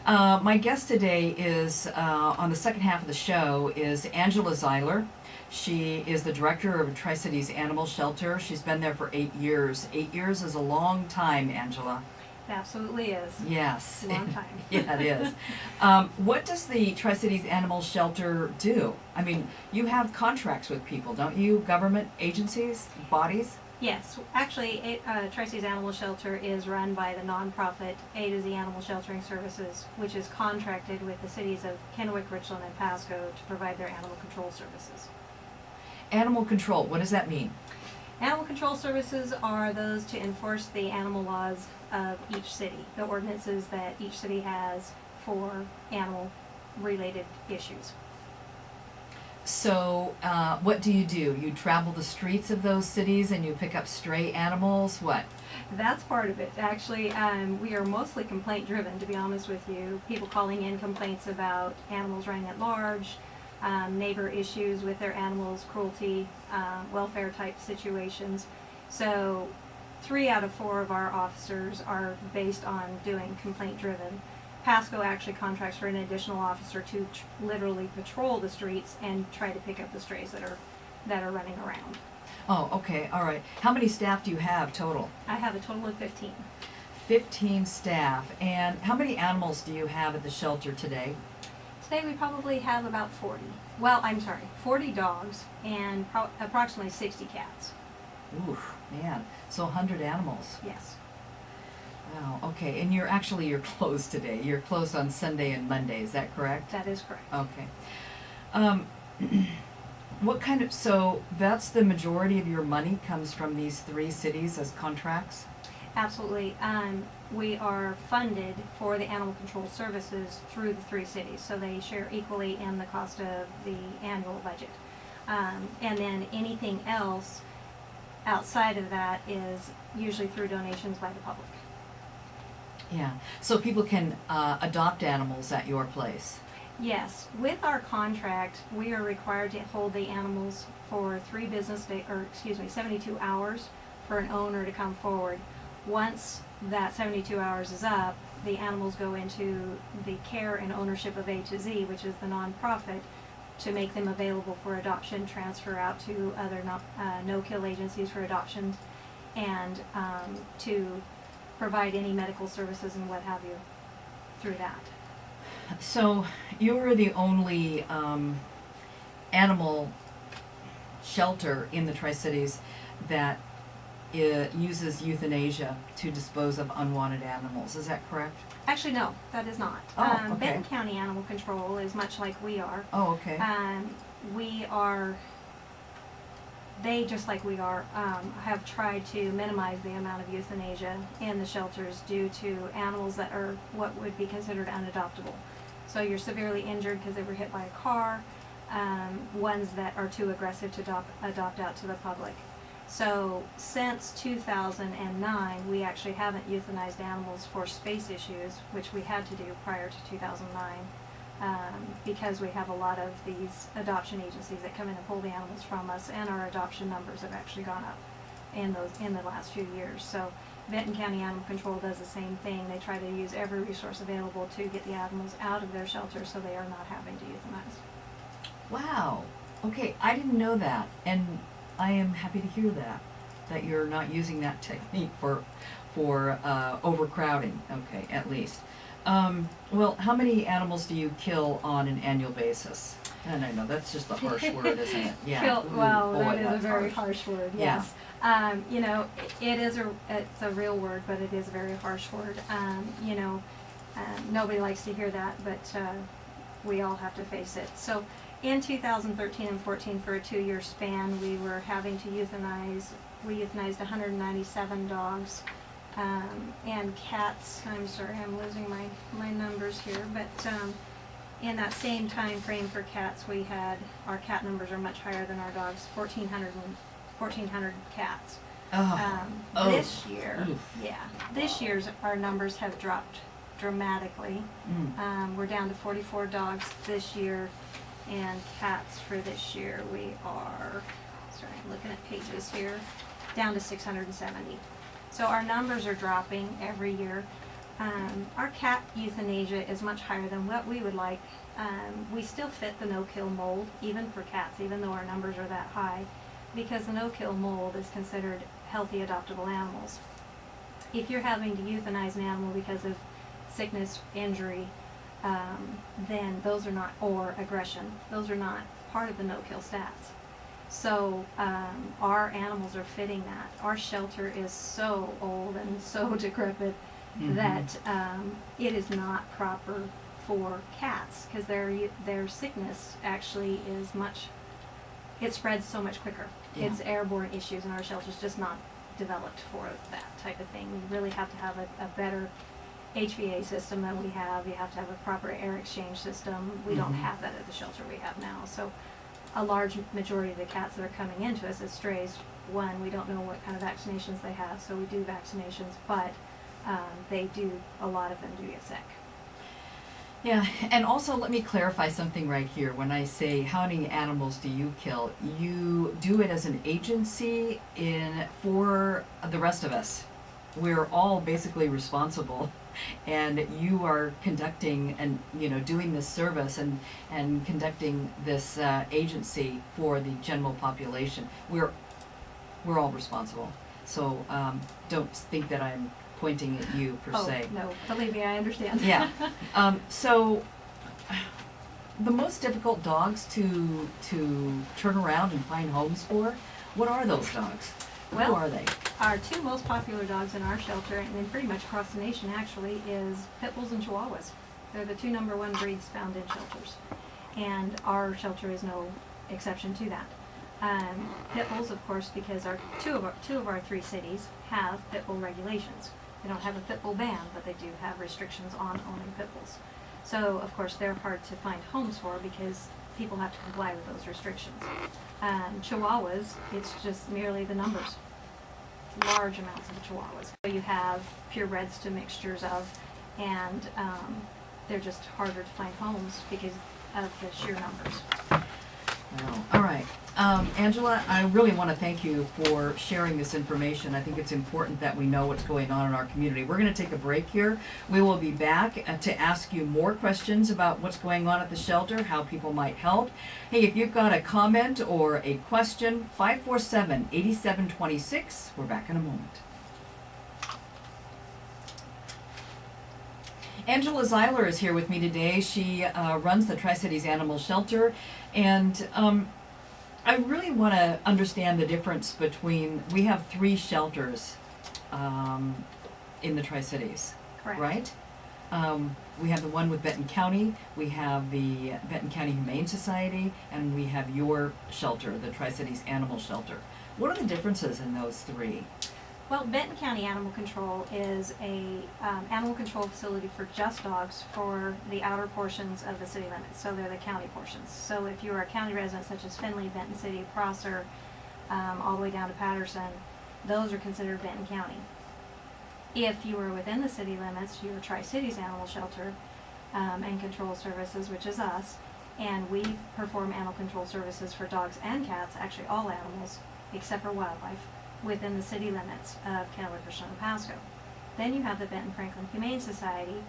My guest today is, on the second half of the show, is Angela Ziglar. She is the director of Tricities Animal Shelter. She's been there for 8 years. 8 years is a long time, Angela. It absolutely is. Yes. A long time. Yeah, it is. What does the Tricities Animal Shelter do? I mean, you have contracts with people, don't you? Government agencies, bodies? Yes, actually, Tricities Animal Shelter is run by the nonprofit A to Z Animal Sheltering Services, which is contracted with the cities of Kennewick, Richland, and Pasco to provide their animal control services. Animal control, what does that mean? Animal control services are those to enforce the animal laws of each city, the ordinances that each city has for animal-related issues. So, what do? You travel the streets of those cities and you pick up stray animals? What? That's part of it. Actually, we are mostly complaint driven, to be honest with you. People calling in complaints about animals running at large, neighbor issues with their animals, cruelty, welfare type situations. So 3 out of 4 of our officers are based on doing complaint driven. Pasco actually contracts for an additional officer to literally patrol the streets and try to pick up the strays that are running around. Oh, okay, all right. How many staff do you have total? I have a total of 15. 15 staff. And how many animals do you have at the shelter today? Today we probably have about 40. Well, I'm sorry, 40 dogs and approximately 60 cats. Ooh, man. So 100 animals. Yes. Wow, okay. And you're closed today. You're closed on Sunday and Monday, is that correct? That is correct. Okay. So that's the majority of your money comes from these 3 cities as contracts? Absolutely. We are funded for the animal control services through the 3 cities, so they share equally in the cost of the annual budget. And then anything else outside of that is usually through donations by the public. Yeah. So people can adopt animals at your place? Yes. With our contract, we are required to hold the animals for 72 hours for an owner to come forward. Once that 72 hours is up, the animals go into the care and ownership of A to Z, which is the nonprofit, to make them available for adoption, transfer out to other no-kill agencies for adoptions, and to provide any medical services and what have you through that. So you're the only animal shelter in the Tri-Cities that uses euthanasia to dispose of unwanted animals. Is that correct? Actually, no, that is not. Oh, okay. Benton County Animal Control is much like we are. Oh, okay. They, just like we are, have tried to minimize the amount of euthanasia in the shelters due to animals that are what would be considered unadoptable. So you're severely injured because they were hit by a car, ones that are too aggressive to adopt out to the public. So since 2009, we actually haven't euthanized animals for space issues, which we had to do prior to 2009. Because we have a lot of these adoption agencies that come in and pull the animals from us, and our adoption numbers have actually gone up in the last few years. So Benton County Animal Control does the same thing. They try to use every resource available to get the animals out of their shelter so they are not having to euthanize. Wow. Okay, I didn't know that, and I am happy to hear that you're not using that technique for overcrowding. Okay, at least. Well, how many animals do you kill on an annual basis? And I know that's just a harsh word, isn't it? Yeah. Well, Ooh, boy, that is a that's very harsh word. Yes. Yeah. It's a real word, but it is a very harsh word. Nobody likes to hear that, but we all have to face it. So, in 2013 and 14, for a 2-year span, we were having to euthanize. We euthanized 197 dogs. And cats, I'm sorry, I'm losing my numbers here, but in that same time frame for cats, our cat numbers are much higher than our dogs, 1,400 cats. This year, this year's our numbers have dropped dramatically. We're down to 44 dogs this year, and cats for this year we are, sorry, I'm looking at pages here, down to 670. So our numbers are dropping every year. Our cat euthanasia is much higher than what we would like. We still fit the no-kill mold, even for cats, even though our numbers are that high, because the no-kill mold is considered healthy adoptable animals. If you're having to euthanize an animal because of sickness, injury, then those are not, or aggression, those are not part of the no-kill stats. So our animals are fitting that. Our shelter is so old and so decrepit that it is not proper for cats, because their sickness actually is much, it spreads so much quicker. Yeah. It's airborne issues, and our shelter's just not developed for that type of thing. We really have to have a better HVA system than we have. You have to have a proper air exchange system. We don't have that at the shelter we have now. So a large majority of the cats that are coming into us as strays, one, we don't know what kind of vaccinations they have, so we do vaccinations, but they do, a lot of them do get sick. Yeah, and also let me clarify something right here. When I say how many animals do you kill, you do it as an agency for the rest of us. We're all basically responsible, and you are conducting and doing this service and conducting this agency for the general population. We're all responsible. So don't think that I'm pointing at you per se. Oh, no, believe me, I understand. Yeah. So the most difficult dogs to turn around and find homes for, what are those dogs? Well, Who are they? Our two most popular dogs in our shelter, and then pretty much across the nation actually, is pit bulls and chihuahuas. They're the two #1 breeds found in shelters. And our shelter is no exception to that. Pit bulls, of course, because two of our 3 cities have pit bull regulations. They don't have a pit bull ban, but they do have restrictions on owning pit bulls. So, of course, they're hard to find homes for because people have to comply with those restrictions. Chihuahuas, it's just merely the numbers. Large amounts of chihuahuas. So you have purebreds to mixtures of, and they're just harder to find homes because of the sheer numbers. Wow. All right. Angela, I really want to thank you for sharing this information. I think it's important that we know what's going on in our community. We're going to take a break here. We will be back to ask you more questions about what's going on at the shelter, how people might help. Hey, if you've got a comment or a question, 547-8726. We're back in a moment. Angela Ziglar is here with me today. She runs the Tri-Cities Animal Shelter, and I really want to understand the difference between, we have 3 shelters in the Tri-Cities, Correct. right? We have the one with Benton County, we have the Benton County Humane Society, and we have your shelter, the Tri-Cities Animal Shelter. What are the differences in those 3? Well, Benton County Animal Control is a animal control facility for just dogs for the outer portions of the city limits. So they're the county portions. So if you are a county resident such as Findlay, Benton City, Prosser, all the way down to Patterson, those are considered Benton County. If you are within the city limits, you're Tri-Cities Animal Shelter and Control Services, which is us, and we perform animal control services for dogs and cats, actually all animals except for wildlife, within the city limits of Kennewick, Richland, and Pasco. Then you have the Benton Franklin Humane Society,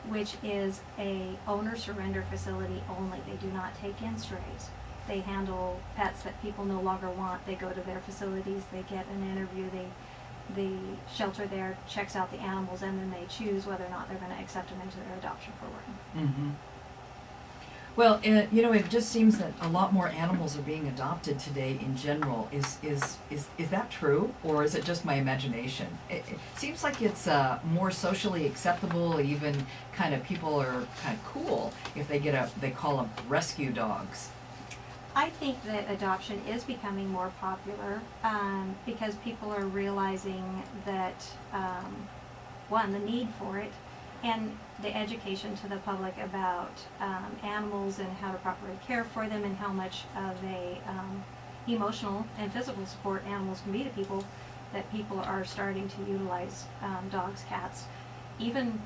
which is a owner surrender facility only. They do not take in strays. They handle pets that people no longer want. They go to their facilities, they get an interview, the shelter there checks out the animals, and then they choose whether or not they're going to accept them into their adoption program. Mm-hmm. Well, it just seems that a lot more animals are being adopted today in general. Is that true, or is it just my imagination? It seems like it's more socially acceptable. Even kind of people are kind of cool if they they call them rescue dogs. I think that adoption is becoming more popular because people are realizing that, one, the need for it, and the education to the public about animals and how to properly care for them and how much of a emotional and physical support animals can be to people, that people are starting to utilize dogs, cats, even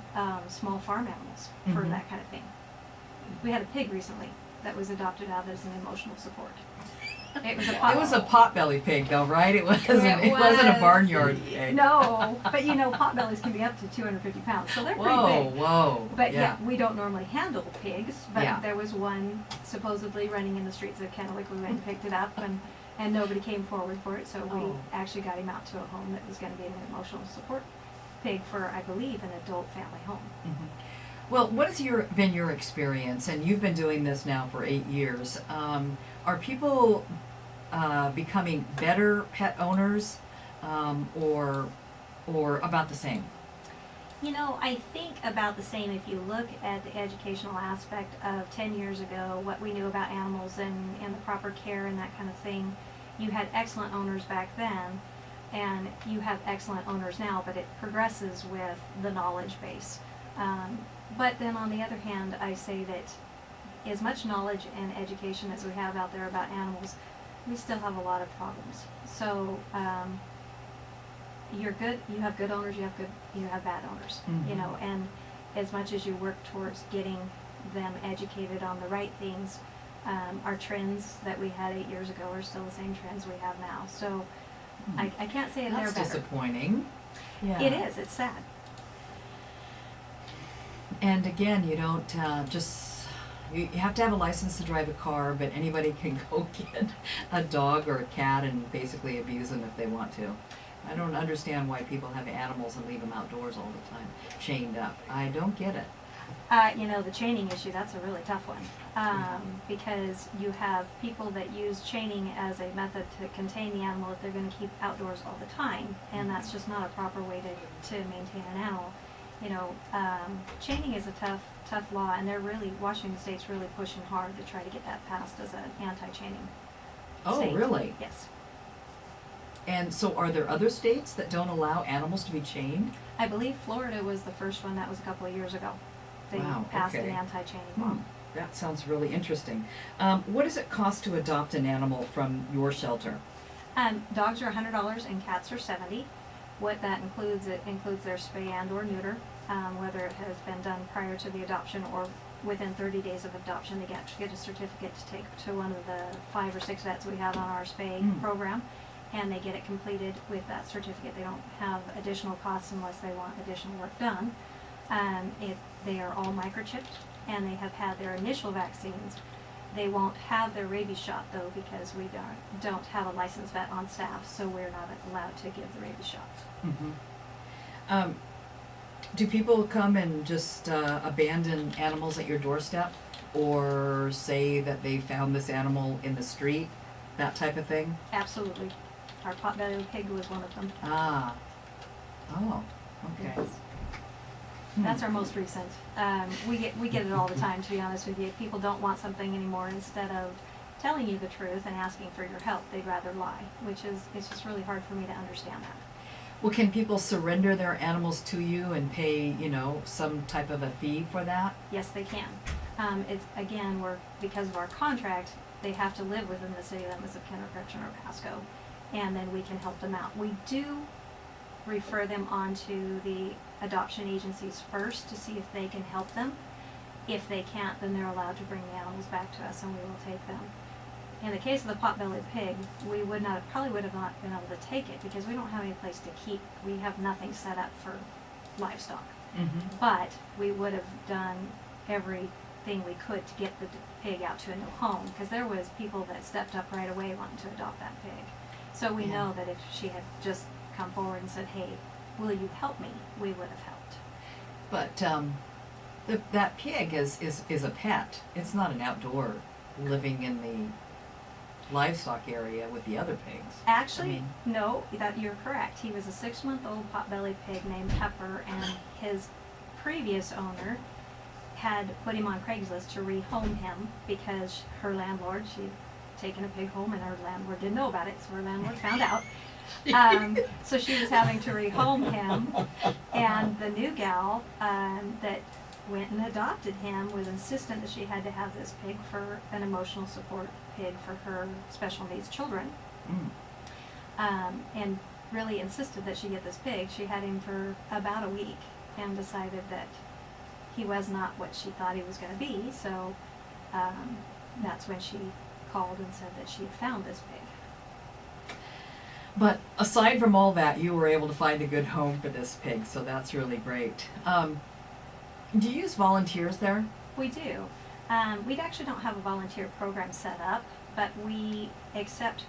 small farm animals for that kind of thing. We had a pig recently that was adopted out as an emotional support. It was a pot. It was a potbelly pig, though, right? It wasn't. It It wasn't a was. barnyard pig. No, but you know, potbellies can be up to 250 pounds, so they're pretty Whoa, big. whoa. But yeah, we don't normally handle pigs, but Yeah. there was one supposedly running in the streets of Kennewick. We went and picked it up, and nobody came forward for it, so we Oh. actually got him out to a home that was going to be an emotional support pig for, I believe, an adult family home. Mhm. Well, what has been your experience? And you've been doing this now for 8 years. Are people becoming better pet owners, or about the same? You know, I think about the same if you look at the educational aspect of 10 years ago, what we knew about animals and the proper care and that kind of thing. You had excellent owners back then, and you have excellent owners now, but it progresses with the knowledge base. But then on the other hand, I say that as much knowledge and education as we have out there about animals, we still have a lot of problems. So, you have good owners, you have bad owners, you Mhm. know, and as much as you work towards getting them educated on the right things, our trends that we had 8 years ago are still the same trends we have now. So I can't say That's they're better. disappointing. Yeah. It is, it's sad. And again, you don't you have to have a license to drive a car, but anybody can go get a dog or a cat and basically abuse them if they want to. I don't understand why people have animals and leave them outdoors all the time, chained up. I don't get it. You know, the chaining issue, that's a really tough one. Because you have people that use chaining as a method to contain the animal if they're going to keep outdoors all the time, and that's just not a proper way to maintain an animal. You know, chaining is a tough law, and Washington State's really pushing hard to try to get that passed as an anti-chaining Oh, state. really? Yes. And so are there other states that don't allow animals to be chained? I believe Florida was the first one. That was a couple of years ago. They Wow, passed okay. an anti-chaining law. That sounds really interesting. What does it cost to adopt an animal from your shelter? Dogs are $100 and cats are $70. What that includes, it includes their spay and or neuter, whether it has been done prior to the adoption or within 30 days of adoption. They actually get a certificate to take to one of the 5 or 6 vets we have on our spay program, and they get it completed with that certificate. They don't have additional costs unless they want additional work done. They are all microchipped, and they have had their initial vaccines. They won't have their rabies shot though, because we don't have a licensed vet on staff, so we're not allowed to give the rabies shots. Mm-hmm. Do people come and just abandon animals at your doorstep, or say that they found this animal in the street, that type of thing? Absolutely. Our potbelly pig was one of them. Ah. Oh. Okay. Yes. That's our most recent. We get it all the time, to be honest with you. People don't want something anymore. Instead of telling you the truth and asking for your help, they'd rather lie, it's just really hard for me to understand that. Well, can people surrender their animals to you and pay, some type of a fee for that? Yes, they can. It's again, because of our contract, they have to live within the city limits of Kennewick or Pasco, and then we can help them out. We do refer them on to the adoption agencies first to see if they can help them. If they can't, then they're allowed to bring the animals back to us, and we will take them. In the case of the potbelly pig, we probably would have not been able to take it because we don't have any place to keep. We have nothing set up for livestock. Mm-hmm. But we would have done everything we could to get the pig out to a new home, because there was people that stepped up right away wanting to adopt that pig. So we know that if she had just come forward and said, "Hey, will you help me?" we would have helped. But that pig is a pet. It's not an outdoor living in the livestock area with the other pigs. Actually, no, that you're correct. He was a 6-month-old potbelly pig named Pepper, and his previous owner had put him on Craigslist to rehome him because her landlord, she'd taken a pig home and her landlord didn't know about it, so her landlord found out. So she was having to rehome him, and the new gal that went and adopted him was insistent that she had to have this pig for an emotional support pig for her special needs children. And really insisted that she get this pig. She had him for about a week and decided that he was not what she thought he was going to be, so that's when she called and said that she had found this pig. But aside from all that, you were able to find a good home for this pig, so that's really great. Do you use volunteers there? We do. We actually don't have a volunteer program set up, but we accept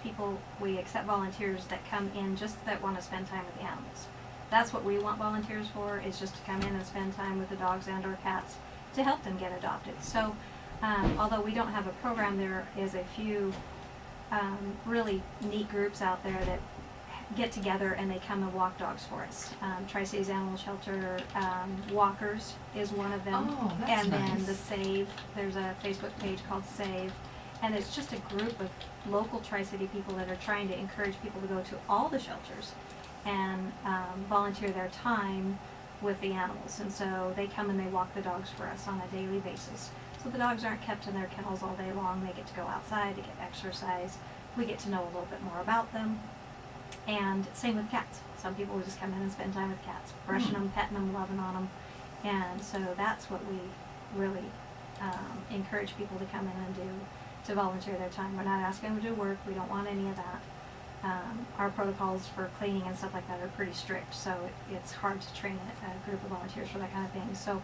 volunteers that come in just that want to spend time with the animals. That's what we want volunteers for, is just to come in and spend time with the dogs and or cats to help them get adopted. So although we don't have a program, there is a few really neat groups out there that get together and they come and walk dogs for us. Tri-Cities Animal Shelter Walkers is one of them. Oh, that's and nice. then the Save, there's a Facebook page called Save. And it's just a group of local Tri-City people that are trying to encourage people to go to all the shelters and volunteer their time with the animals. And so they come and they walk the dogs for us on a daily basis. So the dogs aren't kept in their kennels all day long. They get to go outside to get exercise. We get to know a little bit more about them. And same with cats. Some people will just come in and spend time with cats, brushing them, petting them, loving on them. And so that's what we really encourage people to come in and do, to volunteer their time. We're not asking them to do work. We don't want any of that. Our protocols for cleaning and stuff like that are pretty strict, so it's hard to train a group of volunteers for that kind of thing. So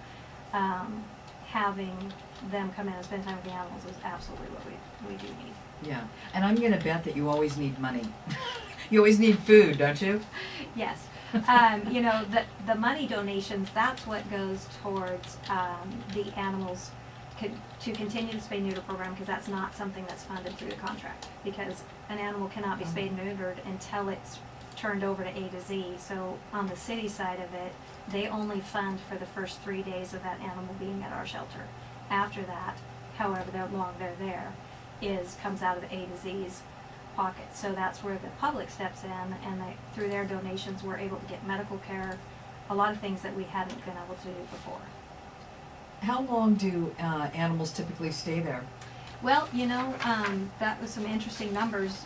having them come in and spend time with the animals is absolutely what we do need. Yeah, and I'm going to bet that you always need money. You always need food, don't you? Yes. You know, the money donations, that's what goes towards the animals to continue the spay-neuter program, because that's not something that's funded through the contract, because an animal cannot be spayed and neutered until it's turned over to A to Z. So on the city side of it, they only fund for the first 3 days of that animal being at our shelter. After that, however long they're there, comes out of A to Z's pocket. So that's where the public steps in, and through their donations we're able to get medical care, a lot of things that we hadn't been able to do before. How long do animals typically stay there? Well, you know, that was some interesting numbers.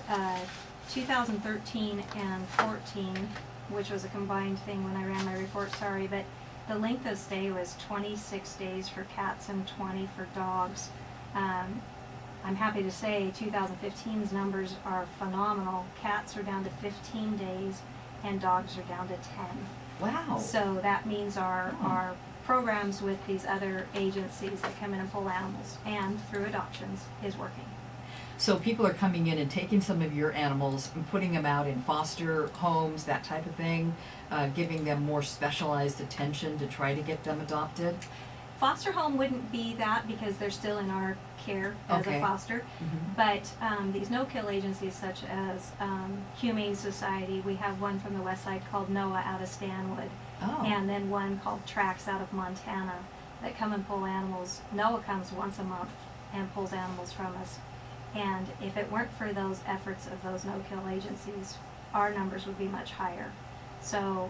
2013 and 14, which was a combined thing when I ran my report, sorry, but the length of stay was 26 days for cats and 20 for dogs. I'm happy to say 2015's numbers are phenomenal. Cats are down to 15 days and dogs are down to 10. Wow. So that means our programs with these other agencies that come in and pull animals and through adoptions is working. So people are coming in and taking some of your animals and putting them out in foster homes, that type of thing, giving them more specialized attention to try to get them adopted? Foster home wouldn't be that because they're still in our care as a foster. But these no-kill agencies such as Humane Society, we have one from the west side called NOAA out of Stanwood, and then one called Tracks out of Montana that come and pull animals. NOAA comes once a month and pulls animals from us. And if it weren't for those efforts of those no-kill agencies, our numbers would be much higher. So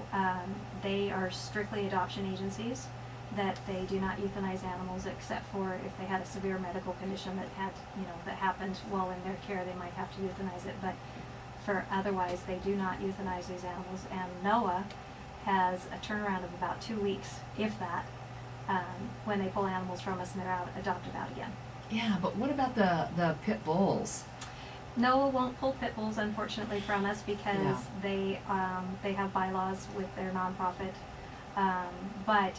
they are strictly adoption agencies, that they do not euthanize animals except for if they had a severe medical condition that that happened while in their care, they might have to euthanize it. But for otherwise, they do not euthanize these animals. And NOAA has a turnaround of about 2 weeks, if that, when they pull animals from us and they're adopted out again. Yeah, but what about the pit bulls? NOAA won't pull pit bulls, unfortunately, from us because they have bylaws with their nonprofit. But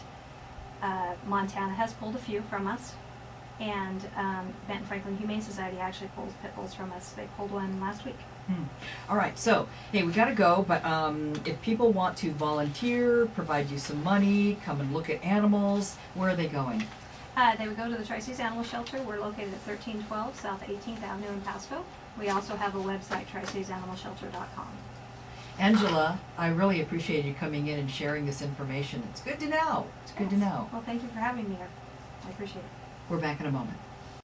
Montana has pulled a few from us, and Benton Franklin Humane Society actually pulls pit bulls from us. They pulled one last week. All right, so hey, we gotta go, but if people want to volunteer, provide you some money, come and look at animals, where are they going? They would go to the Tri-Cities Animal Shelter. We're located at 1312 South 18th Avenue in Pasco. We also have a website, tricities.animalshelter.com. Angela, I really appreciate you coming in and sharing this information. It's good to know. It's good to know. Well, thank you for having me here. I appreciate it. We're back in a moment.